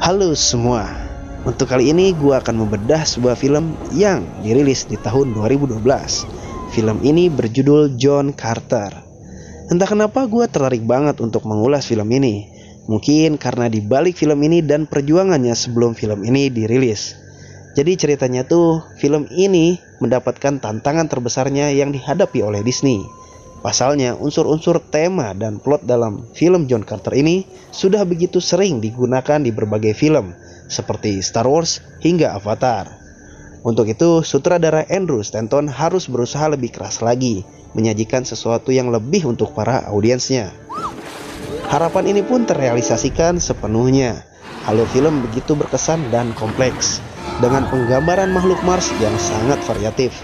Halo semua, untuk kali ini gue akan membedah sebuah film yang dirilis di tahun 2012. Film ini berjudul John Carter. Entah kenapa gue tertarik banget untuk mengulas film ini. Mungkin karena di balik film ini dan perjuangannya sebelum film ini dirilis. Jadi ceritanya tuh, film ini mendapatkan tantangan terbesarnya yang dihadapi oleh Disney. Pasalnya, unsur-unsur tema dan plot dalam film John Carter ini sudah begitu sering digunakan di berbagai film, seperti Star Wars hingga Avatar. Untuk itu, sutradara Andrew Stanton harus berusaha lebih keras lagi, menyajikan sesuatu yang lebih untuk para audiensnya. Harapan ini pun terrealisasikan sepenuhnya. Alur film begitu berkesan dan kompleks, dengan penggambaran makhluk Mars yang sangat variatif.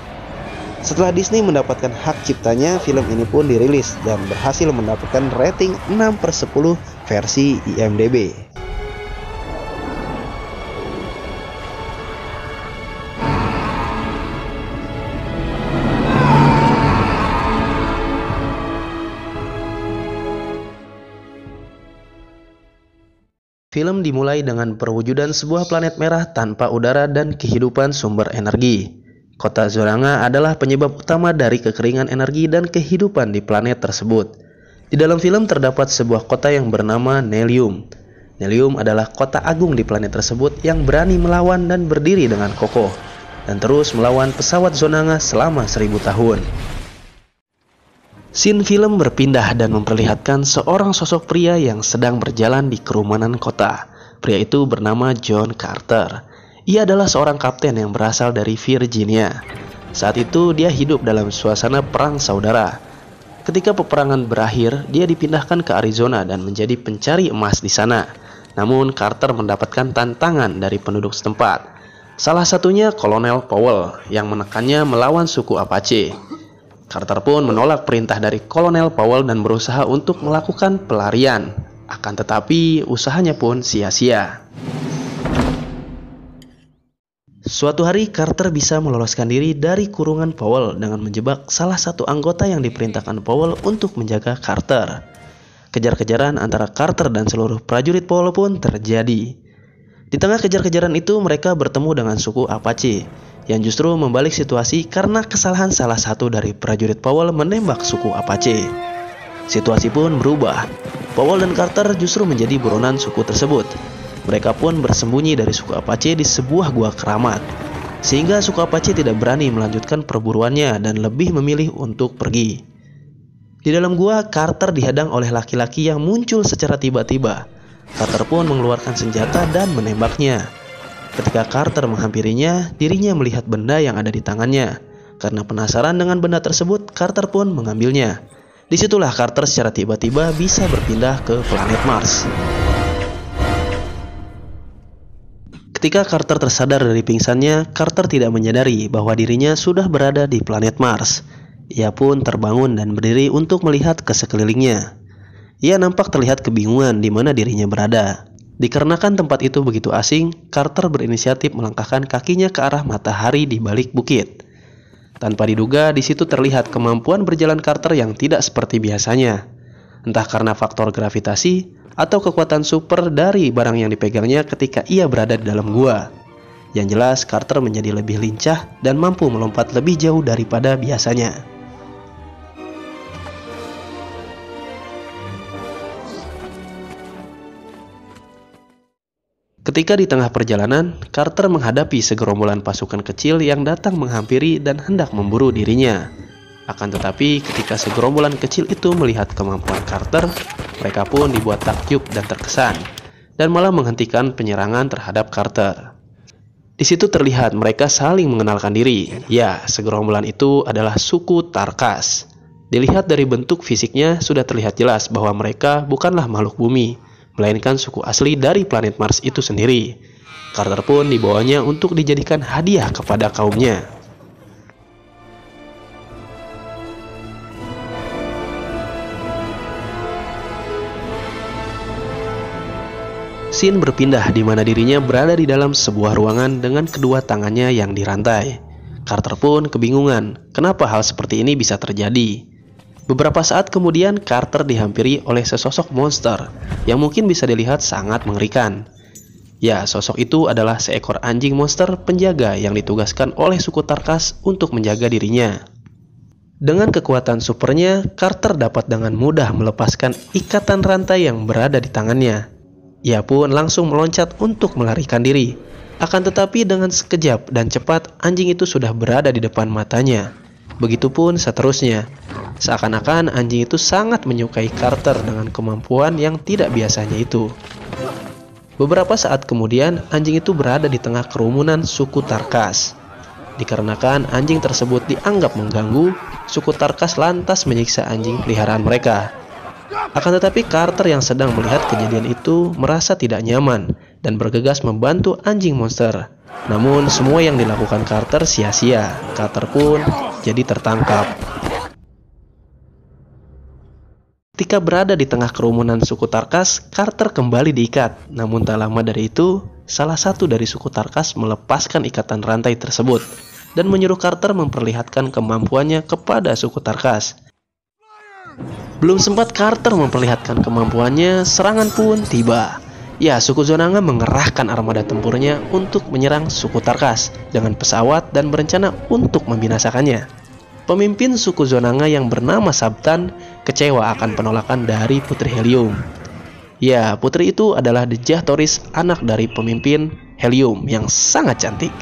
Setelah Disney mendapatkan hak ciptanya, film ini pun dirilis dan berhasil mendapatkan rating 6/10 versi IMDb. Film dimulai dengan perwujudan sebuah planet merah tanpa udara dan kehidupan sumber energi. Kota Zonanga adalah penyebab utama dari kekeringan energi dan kehidupan di planet tersebut. Di dalam film terdapat sebuah kota yang bernama Nelium. Nelium adalah kota agung di planet tersebut yang berani melawan dan berdiri dengan kokoh, dan terus melawan pesawat Zonanga selama 1000 tahun. Scene film berpindah dan memperlihatkan seorang sosok pria yang sedang berjalan di kerumunan kota. Pria itu bernama John Carter. Ia adalah seorang kapten yang berasal dari Virginia. Saat itu dia hidup dalam suasana perang saudara. Ketika peperangan berakhir, dia dipindahkan ke Arizona dan menjadi pencari emas di sana. Namun Carter mendapatkan tantangan dari penduduk setempat. Salah satunya Kolonel Powell yang menekannya melawan suku Apache. Carter pun menolak perintah dari Kolonel Powell dan berusaha untuk melakukan pelarian. Akan tetapi usahanya pun sia-sia. Suatu hari Carter bisa meloloskan diri dari kurungan Powell dengan menjebak salah satu anggota yang diperintahkan Powell untuk menjaga Carter. Kejar-kejaran antara Carter dan seluruh prajurit Powell pun terjadi. Di tengah kejar-kejaran itu mereka bertemu dengan suku Apache yang justru membalik situasi karena kesalahan salah satu dari prajurit Powell menembak suku Apache. Situasi pun berubah. Powell dan Carter justru menjadi buronan suku tersebut. Mereka pun bersembunyi dari suku Apache di sebuah gua keramat, sehingga suku Apache tidak berani melanjutkan perburuannya dan lebih memilih untuk pergi. Di dalam gua, Carter dihadang oleh laki-laki yang muncul secara tiba-tiba. Carter pun mengeluarkan senjata dan menembaknya. Ketika Carter menghampirinya, dirinya melihat benda yang ada di tangannya. Karena penasaran dengan benda tersebut, Carter pun mengambilnya. Disitulah Carter secara tiba-tiba bisa berpindah ke planet Mars. Ketika Carter tersadar dari pingsannya, Carter tidak menyadari bahwa dirinya sudah berada di planet Mars. Ia pun terbangun dan berdiri untuk melihat ke sekelilingnya. Ia nampak terlihat kebingungan di mana dirinya berada. Dikarenakan tempat itu begitu asing, Carter berinisiatif melangkahkan kakinya ke arah matahari di balik bukit. Tanpa diduga, di situ terlihat kemampuan berjalan Carter yang tidak seperti biasanya. Entah karena faktor gravitasi atau kekuatan super dari barang yang dipegangnya ketika ia berada di dalam gua. Yang jelas, Carter menjadi lebih lincah dan mampu melompat lebih jauh daripada biasanya. Ketika di tengah perjalanan, Carter menghadapi segerombolan pasukan kecil yang datang menghampiri dan hendak memburu dirinya. Akan tetapi ketika segerombolan kecil itu melihat kemampuan Carter, mereka pun dibuat takjub dan terkesan, dan malah menghentikan penyerangan terhadap Carter. Di situ terlihat mereka saling mengenalkan diri. Ya, segerombolan itu adalah suku Tarkas. Dilihat dari bentuk fisiknya, sudah terlihat jelas bahwa mereka bukanlah makhluk bumi, melainkan suku asli dari planet Mars itu sendiri. Carter pun dibawanya untuk dijadikan hadiah kepada kaumnya. Scene berpindah di mana dirinya berada di dalam sebuah ruangan dengan kedua tangannya yang dirantai. Carter pun kebingungan, kenapa hal seperti ini bisa terjadi. Beberapa saat kemudian Carter dihampiri oleh sesosok monster yang mungkin bisa dilihat sangat mengerikan. Ya, sosok itu adalah seekor anjing monster penjaga yang ditugaskan oleh suku Tarkas untuk menjaga dirinya. Dengan kekuatan supernya, Carter dapat dengan mudah melepaskan ikatan rantai yang berada di tangannya. Ia pun langsung meloncat untuk melarikan diri. Akan tetapi dengan sekejap dan cepat, anjing itu sudah berada di depan matanya. Begitupun seterusnya. Seakan-akan anjing itu sangat menyukai Carter dengan kemampuan yang tidak biasanya itu. Beberapa saat kemudian, anjing itu berada di tengah kerumunan suku Tarkas. Dikarenakan anjing tersebut dianggap mengganggu, suku Tarkas lantas menyiksa anjing peliharaan mereka. Akan tetapi Carter yang sedang melihat kejadian itu merasa tidak nyaman dan bergegas membantu anjing monster. Namun semua yang dilakukan Carter sia-sia. Carter pun jadi tertangkap. Ketika berada di tengah kerumunan suku Tarkas, Carter kembali diikat. Namun tak lama dari itu, salah satu dari suku Tarkas melepaskan ikatan rantai tersebut dan menyuruh Carter memperlihatkan kemampuannya kepada suku Tarkas. Belum sempat Carter memperlihatkan kemampuannya, serangan pun tiba. Ya, suku Zonanga mengerahkan armada tempurnya untuk menyerang suku Tarkas dengan pesawat dan berencana untuk membinasakannya. Pemimpin suku Zonanga yang bernama Sabtan kecewa akan penolakan dari Putri Helium. Ya, putri itu adalah Dejah Thoris, anak dari pemimpin Helium yang sangat cantik.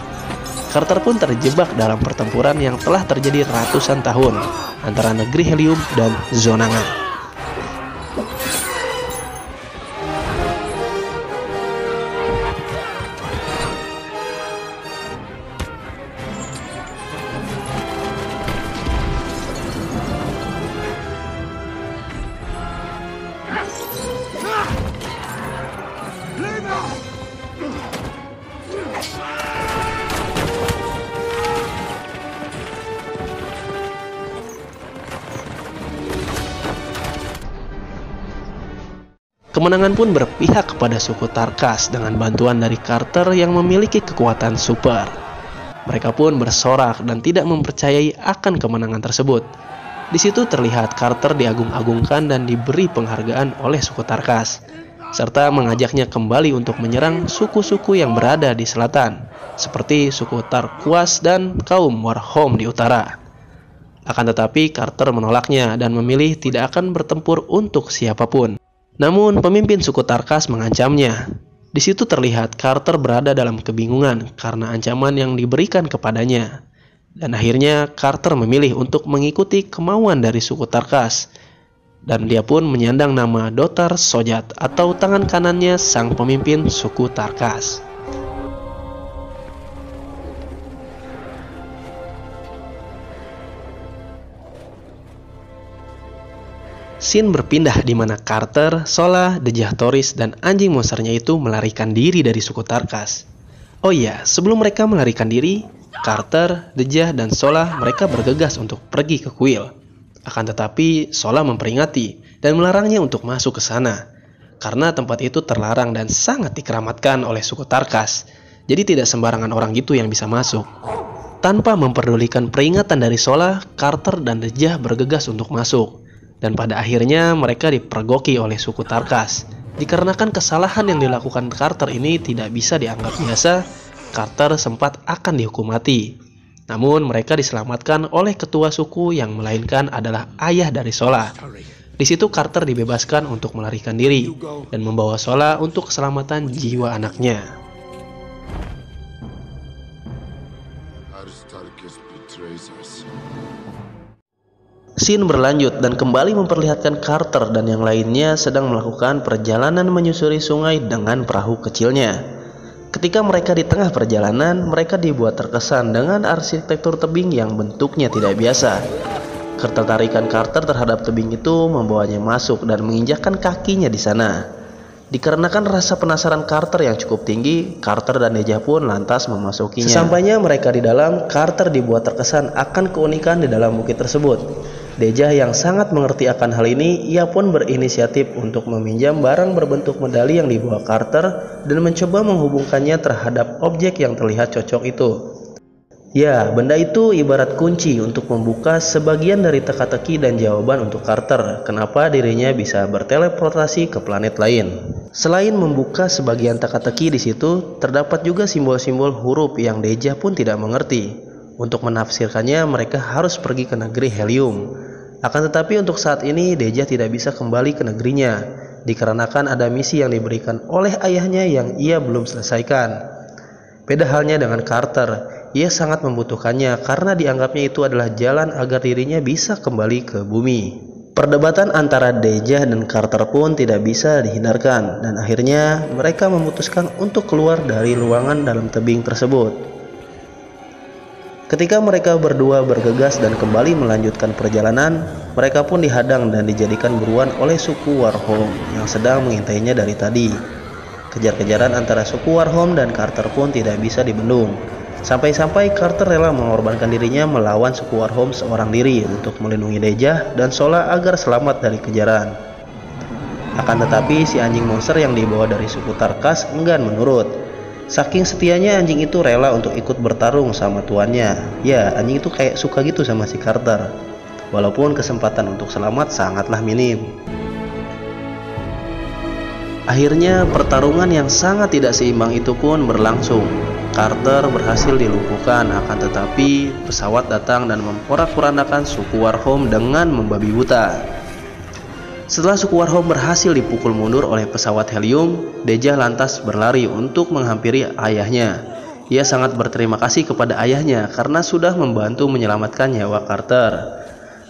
Carter pun terjebak dalam pertempuran yang telah terjadi ratusan tahun antara negeri Helium dan Zonanga. Kemenangan pun berpihak kepada suku Tarkas dengan bantuan dari Carter yang memiliki kekuatan super. Mereka pun bersorak dan tidak mempercayai akan kemenangan tersebut. Di situ terlihat Carter diagung-agungkan dan diberi penghargaan oleh suku Tarkas, serta mengajaknya kembali untuk menyerang suku-suku yang berada di selatan, seperti suku Tarquas dan kaum Warhome di utara. Akan tetapi Carter menolaknya dan memilih tidak akan bertempur untuk siapapun. Namun pemimpin suku Tarkas mengancamnya. Di situ terlihat Carter berada dalam kebingungan karena ancaman yang diberikan kepadanya. Dan akhirnya Carter memilih untuk mengikuti kemauan dari suku Tarkas. Dan dia pun menyandang nama Dotar Sojat atau tangan kanannya sang pemimpin suku Tarkas. Scene berpindah di mana Carter, Sola, Dejah Thoris, dan anjing monsternya itu melarikan diri dari suku Tarkas. Oh iya, sebelum mereka melarikan diri, Carter, Dejah, dan Sola mereka bergegas untuk pergi ke kuil. Akan tetapi Sola memperingati dan melarangnya untuk masuk ke sana karena tempat itu terlarang dan sangat dikeramatkan oleh suku Tarkas. Jadi tidak sembarangan orang gitu yang bisa masuk. Tanpa memperdulikan peringatan dari Sola, Carter dan Dejah bergegas untuk masuk. Dan pada akhirnya mereka dipergoki oleh suku Tarkas. Dikarenakan kesalahan yang dilakukan Carter ini tidak bisa dianggap biasa, Carter sempat akan dihukum mati. Namun mereka diselamatkan oleh ketua suku yang melainkan adalah ayah dari Sola. Di situ Carter dibebaskan untuk melarikan diri dan membawa Sola untuk keselamatan jiwa anaknya. Scene berlanjut dan kembali memperlihatkan Carter dan yang lainnya sedang melakukan perjalanan menyusuri sungai dengan perahu kecilnya. Ketika mereka di tengah perjalanan, mereka dibuat terkesan dengan arsitektur tebing yang bentuknya tidak biasa. Ketertarikan Carter terhadap tebing itu membawanya masuk dan menginjakkan kakinya di sana. Dikarenakan rasa penasaran Carter yang cukup tinggi, Carter dan Dejah pun lantas memasukinya. Sesampainya mereka di dalam, Carter dibuat terkesan akan keunikan di dalam bukit tersebut. Dejah yang sangat mengerti akan hal ini, ia pun berinisiatif untuk meminjam barang berbentuk medali yang dibawa Carter dan mencoba menghubungkannya terhadap objek yang terlihat cocok itu. Ya, benda itu ibarat kunci untuk membuka sebagian dari teka-teki dan jawaban untuk Carter kenapa dirinya bisa berteleportasi ke planet lain. Selain membuka sebagian teka-teki di situ, terdapat juga simbol-simbol huruf yang Deja pun tidak mengerti. Untuk menafsirkannya, mereka harus pergi ke negeri Helium. Akan tetapi untuk saat ini Deja tidak bisa kembali ke negerinya, dikarenakan ada misi yang diberikan oleh ayahnya yang ia belum selesaikan. Beda halnya dengan Carter, ia sangat membutuhkannya karena dianggapnya itu adalah jalan agar dirinya bisa kembali ke bumi. Perdebatan antara Deja dan Carter pun tidak bisa dihindarkan, dan akhirnya mereka memutuskan untuk keluar dari ruangan dalam tebing tersebut. Ketika mereka berdua bergegas dan kembali melanjutkan perjalanan, mereka pun dihadang dan dijadikan buruan oleh suku Warholm yang sedang mengintainya dari tadi. Kejar-kejaran antara suku Warholm dan Carter pun tidak bisa dibendung. Sampai-sampai Carter rela mengorbankan dirinya melawan suku Warholm seorang diri untuk melindungi Deja dan Sola agar selamat dari kejaran. Akan tetapi si anjing monster yang dibawa dari suku Tarkas enggan menurut. Saking setianya anjing itu rela untuk ikut bertarung sama tuannya. Ya, anjing itu kayak suka gitu sama si Carter. Walaupun kesempatan untuk selamat sangatlah minim. Akhirnya pertarungan yang sangat tidak seimbang itu pun berlangsung. Carter berhasil dilumpuhkan, akan tetapi pesawat datang dan memporak-porandakan suku Warholm dengan membabi buta. Setelah suku Warholm berhasil dipukul mundur oleh pesawat Helium, Deja lantas berlari untuk menghampiri ayahnya. Ia sangat berterima kasih kepada ayahnya karena sudah membantu menyelamatkan nyawa Carter.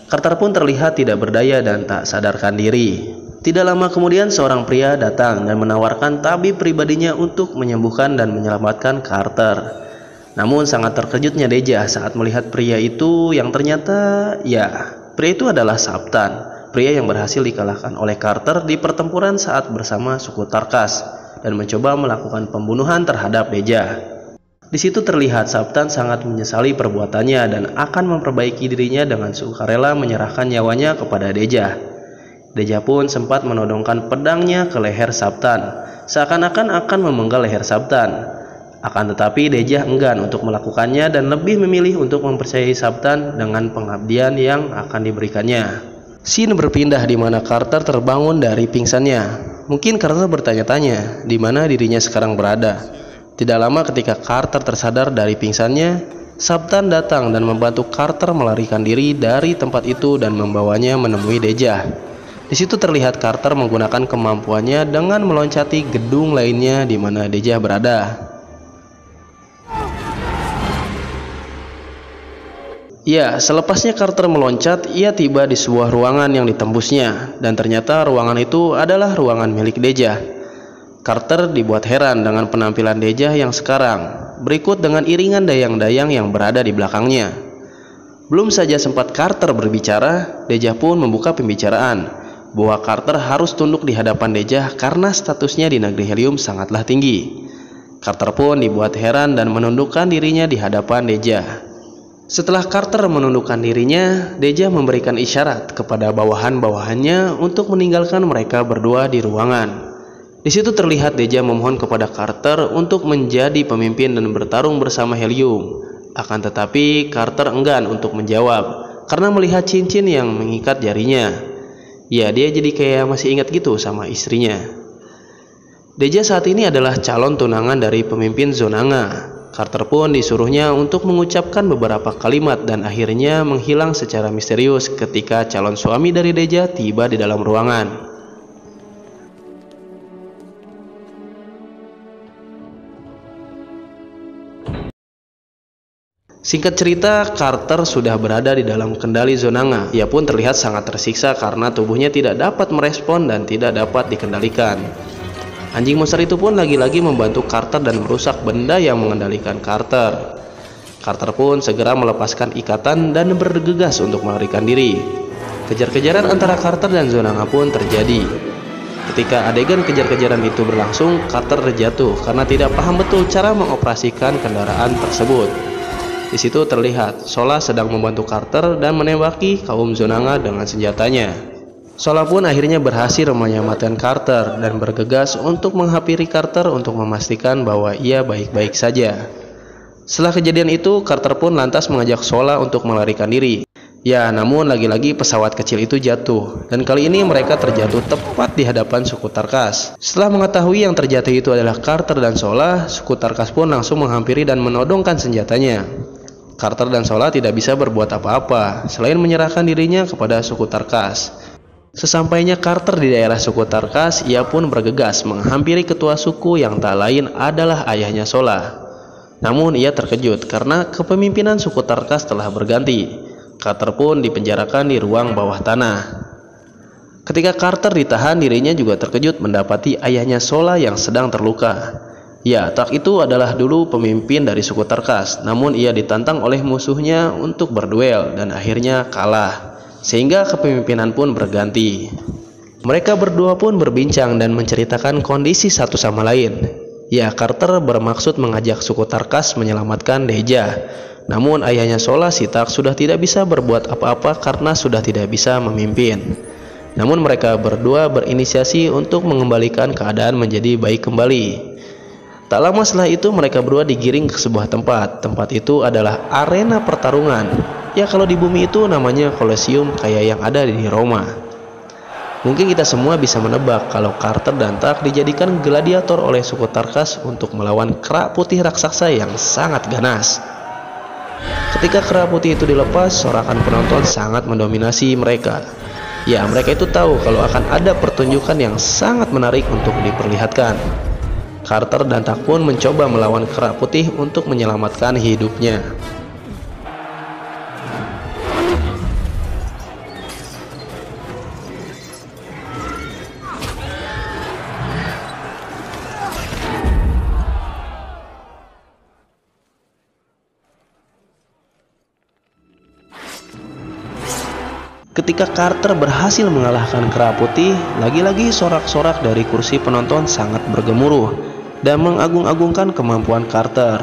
Carter pun terlihat tidak berdaya dan tak sadarkan diri. Tidak lama kemudian seorang pria datang dan menawarkan tabib pribadinya untuk menyembuhkan dan menyelamatkan Carter. Namun sangat terkejutnya Deja saat melihat pria itu yang ternyata, pria itu adalah Sabtan, pria yang berhasil dikalahkan oleh Carter di pertempuran saat bersama suku Tarkas dan mencoba melakukan pembunuhan terhadap Deja. Di situ terlihat Sabtan sangat menyesali perbuatannya dan akan memperbaiki dirinya dengan sukarela menyerahkan nyawanya kepada Deja. Deja pun sempat menodongkan pedangnya ke leher Sabtan, seakan-akan akan memenggal leher Sabtan. Akan tetapi Deja enggan untuk melakukannya dan lebih memilih untuk mempercayai Sabtan dengan pengabdian yang akan diberikannya. Scene berpindah di mana Carter terbangun dari pingsannya. Mungkin Carter bertanya-tanya di mana dirinya sekarang berada. Tidak lama ketika Carter tersadar dari pingsannya, Sabtan datang dan membantu Carter melarikan diri dari tempat itu dan membawanya menemui Deja. Di situ terlihat Carter menggunakan kemampuannya dengan meloncati gedung lainnya di mana Deja berada. Ya, selepasnya Carter meloncat, ia tiba di sebuah ruangan yang ditembusnya, dan ternyata ruangan itu adalah ruangan milik Deja. Carter dibuat heran dengan penampilan Deja yang sekarang, berikut dengan iringan dayang-dayang yang berada di belakangnya. Belum saja sempat Carter berbicara, Deja pun membuka pembicaraan bahwa Carter harus tunduk di hadapan Deja karena statusnya di negeri Helium sangatlah tinggi. Carter pun dibuat heran dan menundukkan dirinya di hadapan Deja. Setelah Carter menundukkan dirinya, Deja memberikan isyarat kepada bawahan-bawahannya untuk meninggalkan mereka berdua di ruangan. Di situ terlihat Deja memohon kepada Carter untuk menjadi pemimpin dan bertarung bersama Helium. Akan tetapi Carter enggan untuk menjawab karena melihat cincin yang mengikat jarinya. Ya, dia jadi kayak masih ingat gitu sama istrinya. Deja saat ini adalah calon tunangan dari pemimpin Zonanga. Carter pun disuruhnya untuk mengucapkan beberapa kalimat dan akhirnya menghilang secara misterius ketika calon suami dari Deja tiba di dalam ruangan. Singkat cerita, Carter sudah berada di dalam kendali Zonanga. Ia pun terlihat sangat tersiksa karena tubuhnya tidak dapat merespon dan tidak dapat dikendalikan. Anjing monster itu pun lagi-lagi membantu Carter dan merusak benda yang mengendalikan Carter. Carter pun segera melepaskan ikatan dan bergegas untuk melarikan diri. Kejar-kejaran antara Carter dan Zonanga pun terjadi. Ketika adegan kejar-kejaran itu berlangsung, Carter terjatuh karena tidak paham betul cara mengoperasikan kendaraan tersebut. Di situ terlihat Sola sedang membantu Carter dan menembaki kaum Zonanga dengan senjatanya. Sola pun akhirnya berhasil menyelamatkan Carter dan bergegas untuk menghampiri Carter untuk memastikan bahwa ia baik-baik saja. Setelah kejadian itu, Carter pun lantas mengajak Sola untuk melarikan diri. Ya, namun lagi-lagi pesawat kecil itu jatuh, dan kali ini mereka terjatuh tepat di hadapan suku Tarkas. Setelah mengetahui yang terjatuh itu adalah Carter dan Sola, suku Tarkas pun langsung menghampiri dan menodongkan senjatanya. Carter dan Sola tidak bisa berbuat apa-apa selain menyerahkan dirinya kepada suku Tarkas. Sesampainya Carter di daerah suku Tarkas, ia pun bergegas menghampiri ketua suku yang tak lain adalah ayahnya Sola. Namun ia terkejut karena kepemimpinan suku Tarkas telah berganti. Carter pun dipenjarakan di ruang bawah tanah. Ketika Carter ditahan, dirinya juga terkejut mendapati ayahnya Sola yang sedang terluka. Ya, Tak itu adalah dulu pemimpin dari suku Tarkas, namun ia ditantang oleh musuhnya untuk berduel dan akhirnya kalah, sehingga kepemimpinan pun berganti. Mereka berdua pun berbincang dan menceritakan kondisi satu sama lain. Ya, Carter bermaksud mengajak suku Tarkas menyelamatkan Deja. Namun ayahnya Sola, si Tak, sudah tidak bisa berbuat apa-apa karena sudah tidak bisa memimpin. Namun mereka berdua berinisiasi untuk mengembalikan keadaan menjadi baik kembali. Tak lama setelah itu mereka berdua digiring ke sebuah tempat. Tempat itu adalah arena pertarungan. Ya, kalau di bumi itu namanya Colosseum kayak yang ada di Roma. Mungkin kita semua bisa menebak kalau Carter dan Tak dijadikan gladiator oleh suku Tarkas untuk melawan kera putih raksasa yang sangat ganas. Ketika kera putih itu dilepas, sorakan penonton sangat mendominasi mereka. Ya, mereka itu tahu kalau akan ada pertunjukan yang sangat menarik untuk diperlihatkan. Carter dan Tak pun mencoba melawan kera putih untuk menyelamatkan hidupnya. Ketika Carter berhasil mengalahkan kera putih, lagi-lagi sorak-sorak dari kursi penonton sangat bergemuruh dan mengagung-agungkan kemampuan Carter.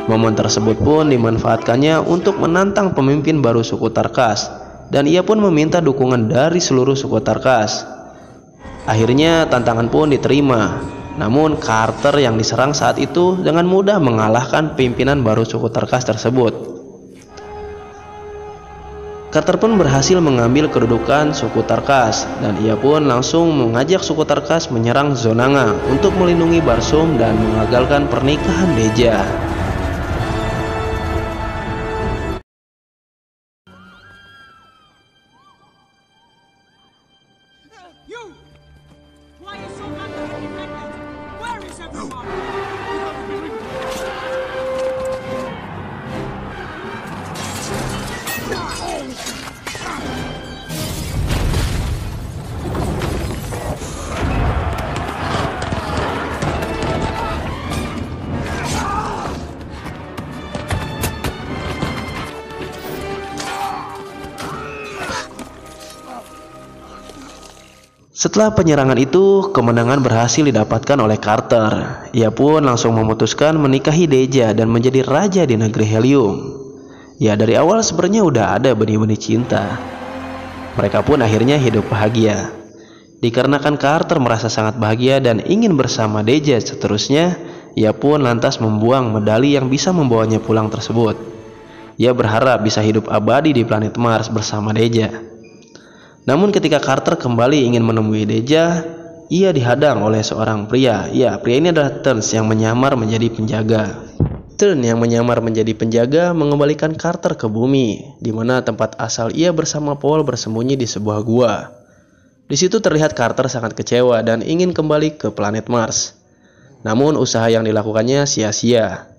Momen tersebut pun dimanfaatkannya untuk menantang pemimpin baru suku Tarkas, dan ia pun meminta dukungan dari seluruh suku Tarkas. Akhirnya tantangan pun diterima, namun Carter yang diserang saat itu dengan mudah mengalahkan pimpinan baru suku Tarkas tersebut. Carter pun berhasil mengambil kedudukan suku Tarkas, dan ia pun langsung mengajak suku Tarkas menyerang Zonanga untuk melindungi Barsum dan mengagalkan pernikahan Deja. Setelah penyerangan itu, kemenangan berhasil didapatkan oleh Carter. Ia pun langsung memutuskan menikahi Deja dan menjadi raja di negeri Helium. Ya, dari awal sebenarnya udah ada benih-benih cinta. Mereka pun akhirnya hidup bahagia. Dikarenakan Carter merasa sangat bahagia dan ingin bersama Deja seterusnya, ia pun lantas membuang medali yang bisa membawanya pulang tersebut. Ia berharap bisa hidup abadi di planet Mars bersama Deja. Namun ketika Carter kembali ingin menemui Deja, ia dihadang oleh seorang pria. Ya, pria ini adalah Turns yang menyamar menjadi penjaga. Turns yang menyamar menjadi penjaga mengembalikan Carter ke bumi, di mana tempat asal ia bersama Paul bersembunyi di sebuah gua. Di situ terlihat Carter sangat kecewa dan ingin kembali ke planet Mars. Namun usaha yang dilakukannya sia-sia.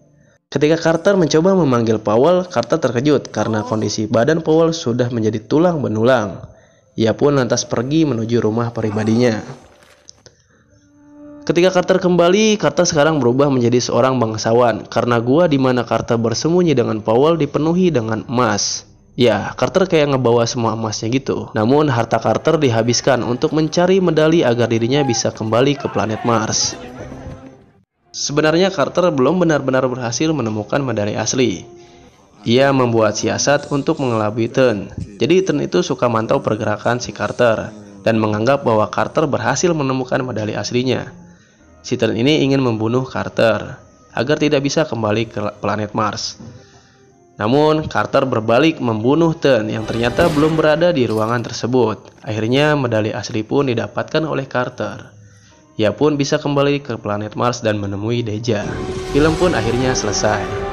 Ketika Carter mencoba memanggil Paul, Carter terkejut karena kondisi badan Paul sudah menjadi tulang benulang. Ia pun lantas pergi menuju rumah pribadinya. Ketika Carter kembali, Carter sekarang berubah menjadi seorang bangsawan karena gua di mana Carter bersembunyi dengan Powell dipenuhi dengan emas. Ya, Carter kayak ngebawa semua emasnya gitu. Namun harta Carter dihabiskan untuk mencari medali agar dirinya bisa kembali ke planet Mars. Sebenarnya Carter belum benar-benar berhasil menemukan medali asli. Ia membuat siasat untuk mengelabui Turn. Jadi Turn itu suka mantau pergerakan si Carter dan menganggap bahwa Carter berhasil menemukan medali aslinya. Si Turn ini ingin membunuh Carter. agar tidak bisa kembali ke planet Mars. Namun, Carter berbalik membunuh Ten yang ternyata belum berada di ruangan tersebut. Akhirnya, medali asli pun didapatkan oleh Carter. Ia pun bisa kembali ke planet Mars dan menemui Deja. Film pun akhirnya selesai.